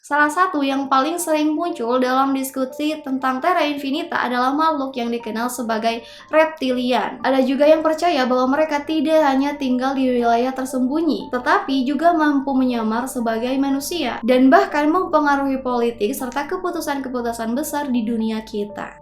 Salah satu yang paling sering muncul dalam diskusi tentang Terra Infinita adalah makhluk yang dikenal sebagai reptilian. Ada juga yang percaya bahwa mereka tidak hanya tinggal di wilayah tersembunyi, tetapi juga mampu menyamar sebagai manusia dan bahkan mempengaruhi politik serta keputusan-keputusan besar di dunia kita.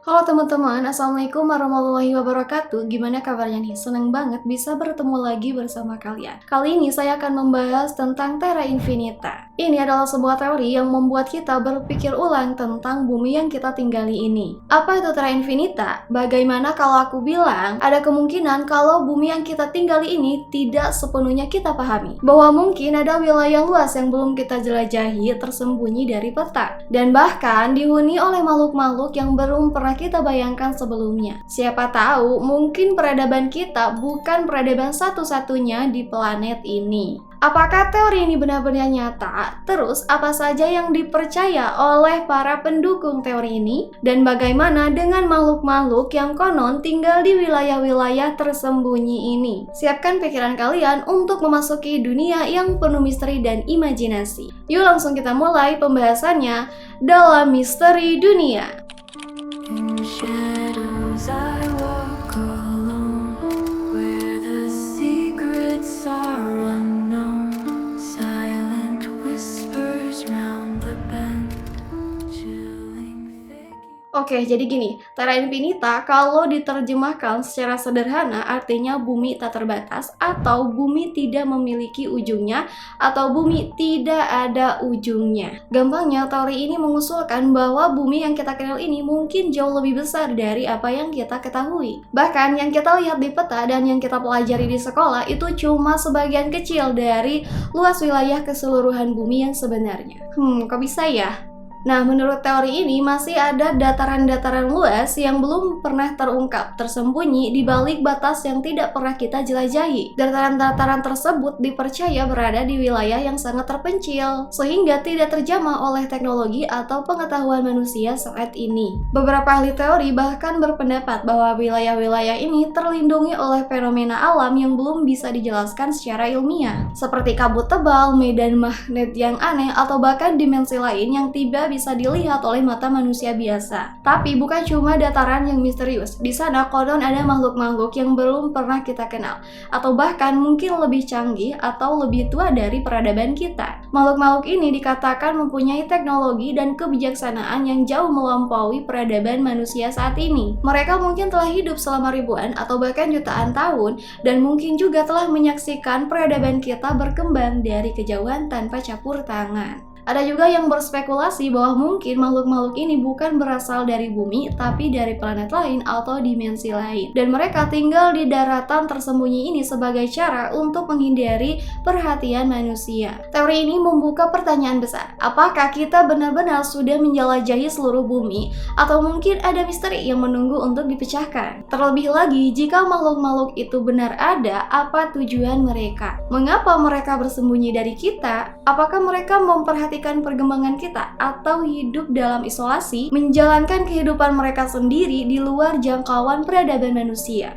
Halo teman-teman, Assalamualaikum warahmatullahi wabarakatuh. Gimana kabarnya nih? Seneng banget bisa bertemu lagi bersama kalian. Kali ini saya akan membahas tentang Terra Infinita. Ini adalah sebuah teori yang membuat kita berpikir ulang tentang bumi yang kita tinggali ini. Apa itu Terra Infinita? Bagaimana kalau aku bilang ada kemungkinan kalau bumi yang kita tinggali ini tidak sepenuhnya kita pahami? Bahwa mungkin ada wilayah luas yang belum kita jelajahi tersembunyi dari peta. Dan bahkan dihuni oleh makhluk-makhluk yang belum pernah kita bayangkan sebelumnya. Siapa tahu mungkin peradaban kita bukan peradaban satu-satunya di planet ini. Apakah teori ini benar-benar nyata? Terus apa saja yang dipercaya oleh para pendukung teori ini? Dan bagaimana dengan makhluk-makhluk yang konon tinggal di wilayah-wilayah tersembunyi ini? Siapkan pikiran kalian untuk memasuki dunia yang penuh misteri dan imajinasi. Yuk langsung kita mulai pembahasannya dalam Misteri Dunia. In shadows I walk alone, where the secrets are unknown. Silent whispers round the bend, chilling figures. Oke, jadi gini, Terra Infinita kalau diterjemahkan secara sederhana artinya bumi tak terbatas atau bumi tidak memiliki ujungnya atau bumi tidak ada ujungnya. Gampangnya, teori ini mengusulkan bahwa bumi yang kita kenal ini mungkin jauh lebih besar dari apa yang kita ketahui. Bahkan yang kita lihat di peta dan yang kita pelajari di sekolah itu cuma sebagian kecil dari luas wilayah keseluruhan bumi yang sebenarnya. Kok bisa ya? Nah, menurut teori ini masih ada dataran-dataran luas yang belum pernah terungkap, tersembunyi di balik batas yang tidak pernah kita jelajahi. Dataran-dataran tersebut dipercaya berada di wilayah yang sangat terpencil, sehingga tidak terjamah oleh teknologi atau pengetahuan manusia saat ini. Beberapa ahli teori bahkan berpendapat bahwa wilayah-wilayah ini terlindungi oleh fenomena alam yang belum bisa dijelaskan secara ilmiah, seperti kabut tebal, medan magnet yang aneh, atau bahkan dimensi lain yang tidak bisa dilihat oleh mata manusia biasa. Tapi bukan cuma dataran yang misterius. Di sana konon ada makhluk-makhluk yang belum pernah kita kenal, atau bahkan mungkin lebih canggih atau lebih tua dari peradaban kita. Makhluk-makhluk ini dikatakan mempunyai teknologi dan kebijaksanaan yang jauh melampaui peradaban manusia saat ini. Mereka mungkin telah hidup selama ribuan atau bahkan jutaan tahun, dan mungkin juga telah menyaksikan peradaban kita berkembang dari kejauhan tanpa campur tangan. Ada juga yang berspekulasi bahwa mungkin makhluk-makhluk ini bukan berasal dari bumi, tapi dari planet lain atau dimensi lain. Dan mereka tinggal di daratan tersembunyi ini sebagai cara untuk menghindari perhatian manusia. Teori ini membuka pertanyaan besar. Apakah kita benar-benar sudah menjelajahi seluruh bumi? Atau mungkin ada misteri yang menunggu untuk dipecahkan? Terlebih lagi, jika makhluk-makhluk itu benar ada, apa tujuan mereka? Mengapa mereka bersembunyi dari kita? Apakah mereka memperhatikan perkembangan kita atau hidup dalam isolasi, menjalankan kehidupan mereka sendiri di luar jangkauan peradaban manusia?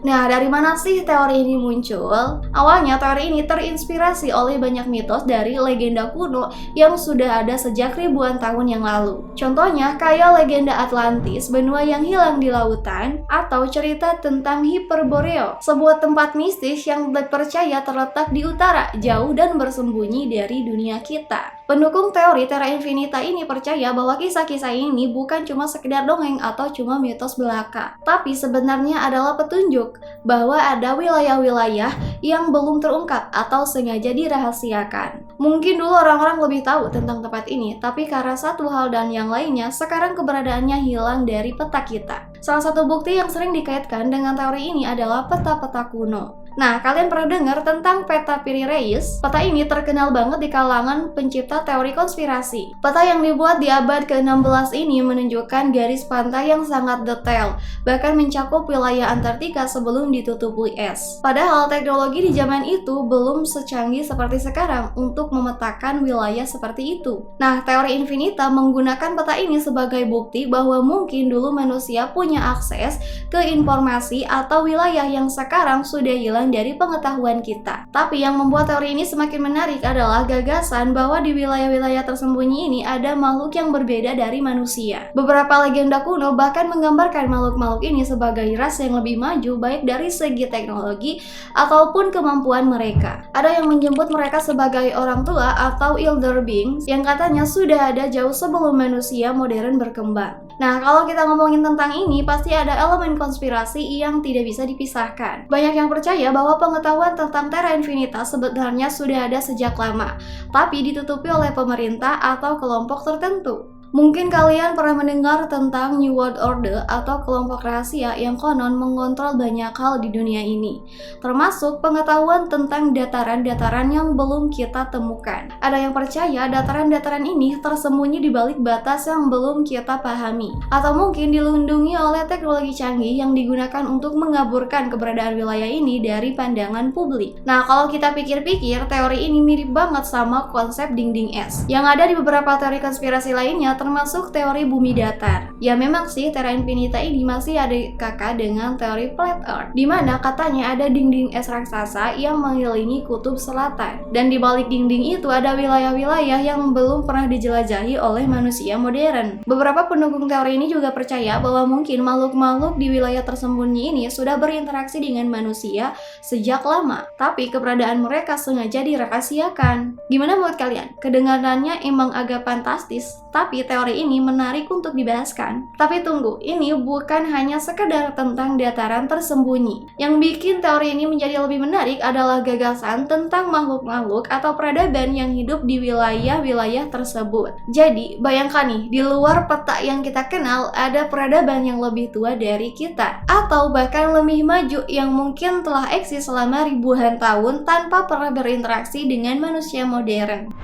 Nah, dari mana sih teori ini muncul? Awalnya teori ini terinspirasi oleh banyak mitos dari legenda kuno yang sudah ada sejak ribuan tahun yang lalu. Contohnya kayak legenda Atlantis, benua yang hilang di lautan, atau cerita tentang Hyperborea, sebuah tempat mistis yang dipercaya terletak di utara, jauh dan bersembunyi dari dunia kita. Pendukung teori Terra Infinita ini percaya bahwa kisah-kisah ini bukan cuma sekedar dongeng atau cuma mitos belaka, tapi sebenarnya adalah petunjuk bahwa ada wilayah-wilayah yang belum terungkap atau sengaja dirahasiakan. Mungkin dulu orang-orang lebih tahu tentang tempat ini, tapi karena satu hal dan yang lainnya, sekarang keberadaannya hilang dari peta kita. Salah satu bukti yang sering dikaitkan dengan teori ini adalah peta-peta kuno. Nah, kalian pernah dengar tentang peta Piri Reis? Peta ini terkenal banget di kalangan pencipta teori konspirasi. Peta yang dibuat di abad ke-16 ini menunjukkan garis pantai yang sangat detail, bahkan mencakup wilayah Antartika sebelum ditutupi es. Padahal teknologi di zaman itu belum secanggih seperti sekarang untuk memetakan wilayah seperti itu. Nah, teori Infinita menggunakan peta ini sebagai bukti bahwa mungkin dulu manusia punya akses ke informasi atau wilayah yang sekarang sudah hilang kemajuan dari pengetahuan kita. Tapi yang membuat teori ini semakin menarik adalah gagasan bahwa di wilayah-wilayah tersembunyi ini ada makhluk yang berbeda dari manusia. Beberapa legenda kuno bahkan menggambarkan makhluk-makhluk ini sebagai ras yang lebih maju baik dari segi teknologi ataupun kemampuan mereka. Ada yang menyebut mereka sebagai orang tua atau elder beings yang katanya sudah ada jauh sebelum manusia modern berkembang. Nah, kalau kita ngomongin tentang ini, pasti ada elemen konspirasi yang tidak bisa dipisahkan. Banyak yang percaya bahwa pengetahuan tentang Terra Infinitas sebenarnya sudah ada sejak lama, tapi ditutupi oleh pemerintah atau kelompok tertentu. Mungkin kalian pernah mendengar tentang New World Order atau kelompok rahasia yang konon mengontrol banyak hal di dunia ini, termasuk pengetahuan tentang dataran-dataran yang belum kita temukan. Ada yang percaya dataran-dataran ini tersembunyi di balik batas yang belum kita pahami, atau mungkin dilindungi oleh teknologi canggih yang digunakan untuk mengaburkan keberadaan wilayah ini dari pandangan publik. Nah, kalau kita pikir-pikir, teori ini mirip banget sama konsep dinding es yang ada di beberapa teori konspirasi lainnya, termasuk teori bumi datar. Ya memang sih, Terra Infinita ini masih ada kakak dengan teori flat earth, di mana katanya ada dinding es raksasa yang mengelilingi kutub selatan. Dan di balik dinding itu ada wilayah-wilayah yang belum pernah dijelajahi oleh manusia modern. Beberapa pendukung teori ini juga percaya bahwa mungkin makhluk-makhluk di wilayah tersembunyi ini sudah berinteraksi dengan manusia sejak lama, tapi keberadaan mereka sengaja dirahasiakan. Gimana menurut kalian? Kedengarannya emang agak fantastis, tapi teori ini menarik untuk dibahas kan? Tapi tunggu, ini bukan hanya sekedar tentang dataran tersembunyi. Yang bikin teori ini menjadi lebih menarik adalah gagasan tentang makhluk-makhluk atau peradaban yang hidup di wilayah-wilayah tersebut. Jadi, bayangkan nih, di luar peta yang kita kenal ada peradaban yang lebih tua dari kita, atau bahkan lebih maju yang mungkin telah eksis selama ribuan tahun tanpa pernah berinteraksi dengan manusia modern.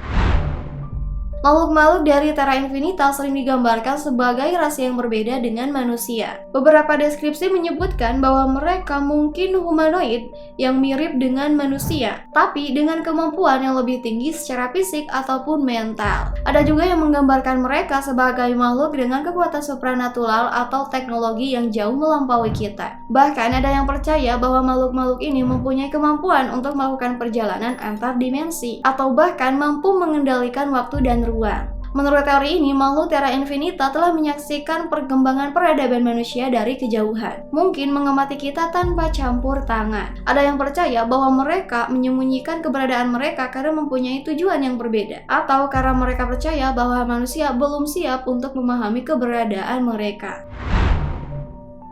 Makhluk-makhluk dari Terra Infinita sering digambarkan sebagai ras yang berbeda dengan manusia. Beberapa deskripsi menyebutkan bahwa mereka mungkin humanoid yang mirip dengan manusia, tapi dengan kemampuan yang lebih tinggi secara fisik ataupun mental. Ada juga yang menggambarkan mereka sebagai makhluk dengan kekuatan supranatural atau teknologi yang jauh melampaui kita. Bahkan ada yang percaya bahwa makhluk-makhluk ini mempunyai kemampuan untuk melakukan perjalanan antar dimensi, atau bahkan mampu mengendalikan waktu dan ruang. Menurut teori ini, makhluk Terra Infinita telah menyaksikan perkembangan peradaban manusia dari kejauhan, mungkin mengamati kita tanpa campur tangan. Ada yang percaya bahwa mereka menyembunyikan keberadaan mereka karena mempunyai tujuan yang berbeda, atau karena mereka percaya bahwa manusia belum siap untuk memahami keberadaan mereka.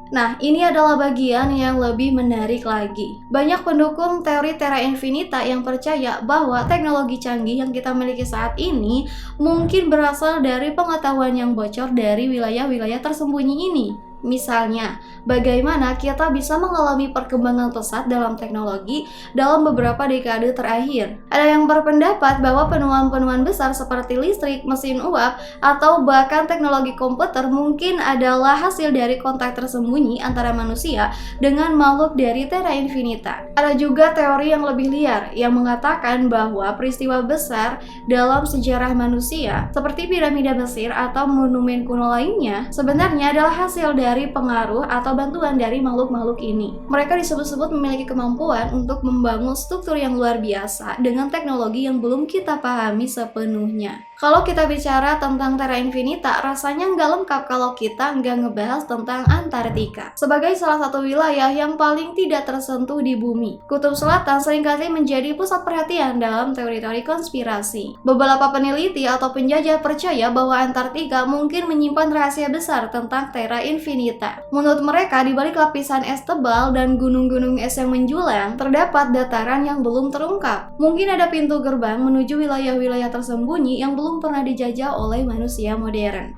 Nah, ini adalah bagian yang lebih menarik lagi. Banyak pendukung teori Terra Infinita yang percaya bahwa teknologi canggih yang kita miliki saat ini mungkin berasal dari pengetahuan yang bocor dari wilayah-wilayah tersembunyi ini. Misalnya, bagaimana kita bisa mengalami perkembangan pesat dalam teknologi dalam beberapa dekade terakhir. Ada yang berpendapat bahwa penemuan-penemuan besar seperti listrik, mesin uap, atau bahkan teknologi komputer mungkin adalah hasil dari kontak tersembunyi antara manusia dengan makhluk dari Terra Infinita. Ada juga teori yang lebih liar yang mengatakan bahwa peristiwa besar dalam sejarah manusia seperti piramida Mesir atau monumen kuno lainnya sebenarnya adalah hasil dari pengaruh atau bantuan dari makhluk-makhluk ini. Mereka disebut-sebut memiliki kemampuan untuk membangun struktur yang luar biasa dengan teknologi yang belum kita pahami sepenuhnya. Kalau kita bicara tentang Terra Infinita, rasanya nggak lengkap kalau kita nggak ngebahas tentang Antartika. Sebagai salah satu wilayah yang paling tidak tersentuh di bumi, Kutub Selatan seringkali menjadi pusat perhatian dalam teori-teori konspirasi. Beberapa peneliti atau penjajah percaya bahwa Antartika mungkin menyimpan rahasia besar tentang Terra Infinita. Menurut mereka, di balik lapisan es tebal dan gunung-gunung es yang menjulang, terdapat dataran yang belum terungkap. Mungkin ada pintu gerbang menuju wilayah-wilayah tersembunyi yang belum pernah dijajah oleh manusia modern.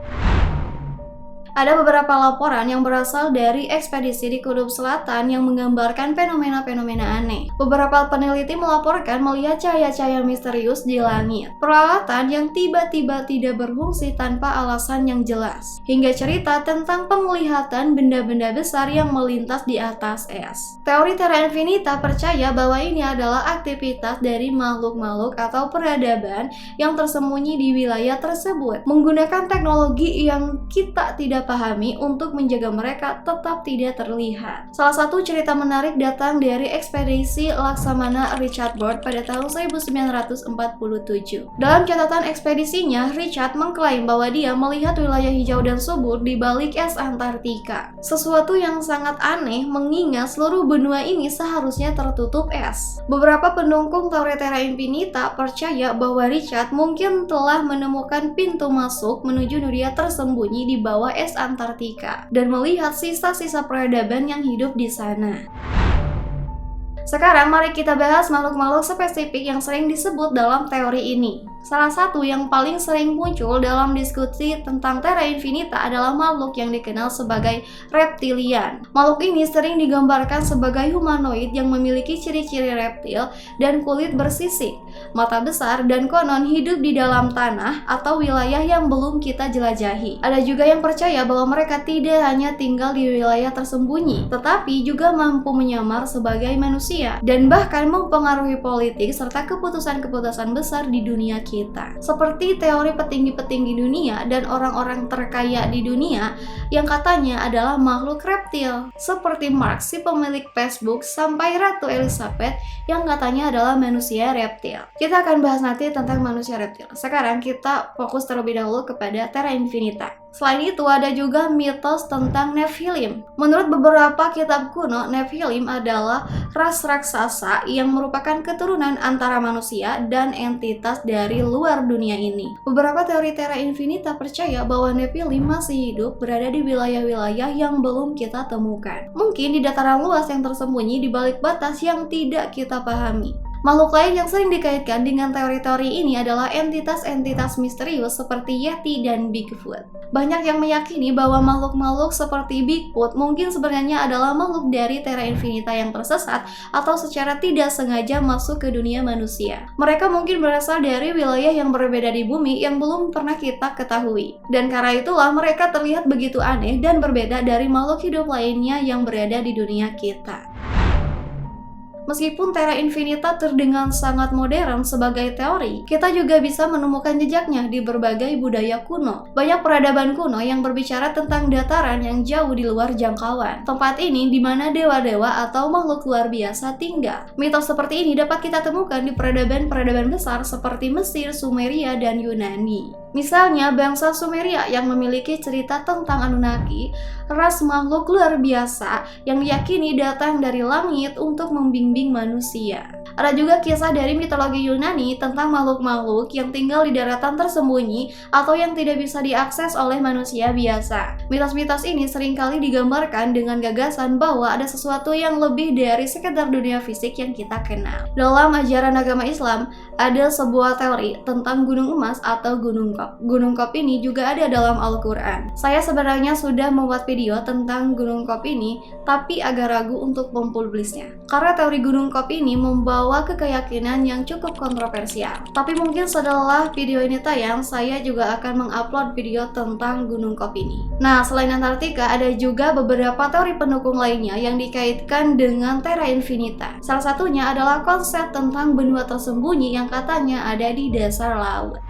Ada beberapa laporan yang berasal dari ekspedisi di Kutub Selatan yang menggambarkan fenomena-fenomena aneh. Beberapa peneliti melaporkan melihat cahaya-cahaya misterius di langit, peralatan yang tiba-tiba tidak berfungsi tanpa alasan yang jelas, hingga cerita tentang penglihatan benda-benda besar yang melintas di atas es. Teori Terra Infinita percaya bahwa ini adalah aktivitas dari makhluk-makhluk atau peradaban yang tersembunyi di wilayah tersebut, menggunakan teknologi yang kita tidak pahami untuk menjaga mereka tetap tidak terlihat. Salah satu cerita menarik datang dari ekspedisi Laksamana Richard Burt pada tahun 1947. Dalam catatan ekspedisinya, Richard mengklaim bahwa dia melihat wilayah hijau dan subur di balik es Antartika. Sesuatu yang sangat aneh mengingat seluruh benua ini seharusnya tertutup es. Beberapa pendukung teori Terra Infinita percaya bahwa Richard mungkin telah menemukan pintu masuk menuju dunia tersembunyi di bawah es Antartika dan melihat sisa-sisa peradaban yang hidup di sana. Sekarang mari kita bahas makhluk-makhluk spesifik yang sering disebut dalam teori ini. Salah satu yang paling sering muncul dalam diskusi tentang Terra Infinita adalah makhluk yang dikenal sebagai reptilian. Makhluk ini sering digambarkan sebagai humanoid yang memiliki ciri-ciri reptil dan kulit bersisik, mata besar, dan konon hidup di dalam tanah atau wilayah yang belum kita jelajahi. Ada juga yang percaya bahwa mereka tidak hanya tinggal di wilayah tersembunyi, tetapi juga mampu menyamar sebagai manusia dan bahkan mempengaruhi politik serta keputusan-keputusan besar di dunia kita. Seperti teori petinggi-petinggi dunia dan orang-orang terkaya di dunia yang katanya adalah makhluk reptil, seperti Mark, si pemilik Facebook, sampai Ratu Elizabeth yang katanya adalah manusia reptil. Kita akan bahas nanti tentang manusia reptil. Sekarang kita fokus terlebih dahulu kepada Terra Infinita. Selain itu ada juga mitos tentang Nephilim. Menurut beberapa kitab kuno, Nephilim adalah ras raksasa yang merupakan keturunan antara manusia dan entitas dari luar dunia ini. Beberapa teori Terra Infinita percaya bahwa Nephilim masih hidup berada di wilayah-wilayah yang belum kita temukan. Mungkin di dataran luas yang tersembunyi di balik batas yang tidak kita pahami. Makhluk lain yang sering dikaitkan dengan teori-teori ini adalah entitas-entitas misterius seperti Yeti dan Bigfoot. Banyak yang meyakini bahwa makhluk-makhluk seperti Bigfoot mungkin sebenarnya adalah makhluk dari Terra Infinita yang tersesat atau secara tidak sengaja masuk ke dunia manusia. Mereka mungkin berasal dari wilayah yang berbeda di bumi yang belum pernah kita ketahui. Dan karena itulah mereka terlihat begitu aneh dan berbeda dari makhluk hidup lainnya yang berada di dunia kita. Meskipun Terra Infinita terdengar sangat modern sebagai teori, kita juga bisa menemukan jejaknya di berbagai budaya kuno. Banyak peradaban kuno yang berbicara tentang dataran yang jauh di luar jangkauan. Tempat ini di mana dewa-dewa atau makhluk luar biasa tinggal. Mitos seperti ini dapat kita temukan di peradaban-peradaban besar seperti Mesir, Sumeria, dan Yunani. Misalnya bangsa Sumeria yang memiliki cerita tentang Anunnaki, ras makhluk luar biasa yang diyakini datang dari langit untuk membimbing manusia. Ada juga kisah dari mitologi Yunani tentang makhluk-makhluk yang tinggal di daratan tersembunyi atau yang tidak bisa diakses oleh manusia biasa. Mitos-mitos ini seringkali digambarkan dengan gagasan bahwa ada sesuatu yang lebih dari sekedar dunia fisik yang kita kenal. Dalam ajaran agama Islam, ada sebuah teori tentang gunung emas atau gunung kop. Gunung kop ini juga ada dalam Al-Quran. Saya sebenarnya sudah membuat video tentang gunung kop ini, tapi agak ragu untuk mempublisnya. Karena teori gunung kop ini membawa ke keyakinan yang cukup kontroversial. Tapi mungkin setelah video ini tayang, saya juga akan mengupload video tentang gunung kop ini. Nah, selain Antartika, ada juga beberapa teori pendukung lainnya yang dikaitkan dengan Terra Infinita. Salah satunya adalah konsep tentang benua tersembunyi yang katanya ada di dasar laut.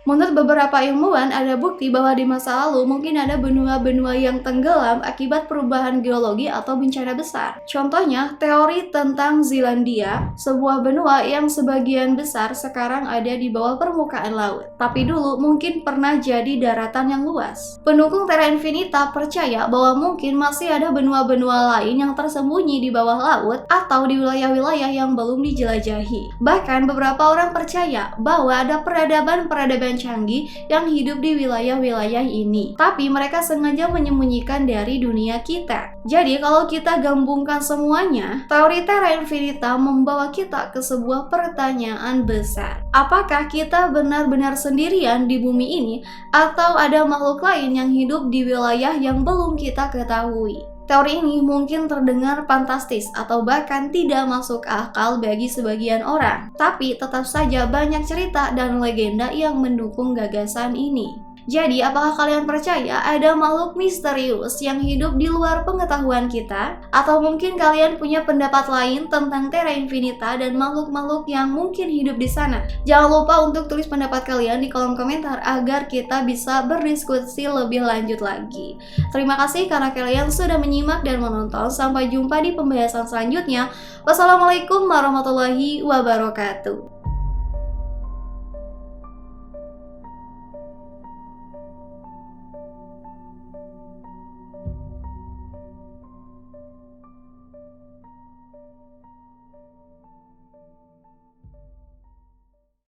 Menurut beberapa ilmuwan, ada bukti bahwa di masa lalu mungkin ada benua-benua yang tenggelam akibat perubahan geologi atau bencana besar. Contohnya, teori tentang Zealandia, sebuah benua yang sebagian besar sekarang ada di bawah permukaan laut, tapi dulu mungkin pernah jadi daratan yang luas. Pendukung Terra Infinita percaya bahwa mungkin masih ada benua-benua lain yang tersembunyi di bawah laut atau di wilayah-wilayah yang belum dijelajahi. Bahkan beberapa orang percaya bahwa ada peradaban-peradaban canggih yang hidup di wilayah-wilayah ini, tapi mereka sengaja menyembunyikan dari dunia kita. Jadi kalau kita gabungkan semuanya, teori Terra Infinita membawa kita ke sebuah pertanyaan besar. Apakah kita benar-benar sendirian di bumi ini atau ada makhluk lain yang hidup di wilayah yang belum kita ketahui? Teori ini mungkin terdengar fantastis atau bahkan tidak masuk akal bagi sebagian orang, tapi tetap saja banyak cerita dan legenda yang mendukung gagasan ini. Jadi, apakah kalian percaya ada makhluk misterius yang hidup di luar pengetahuan kita? Atau mungkin kalian punya pendapat lain tentang Terra Infinita dan makhluk-makhluk yang mungkin hidup di sana? Jangan lupa untuk tulis pendapat kalian di kolom komentar agar kita bisa berdiskusi lebih lanjut lagi. Terima kasih karena kalian sudah menyimak dan menonton. Sampai jumpa di pembahasan selanjutnya. Wassalamualaikum warahmatullahi wabarakatuh.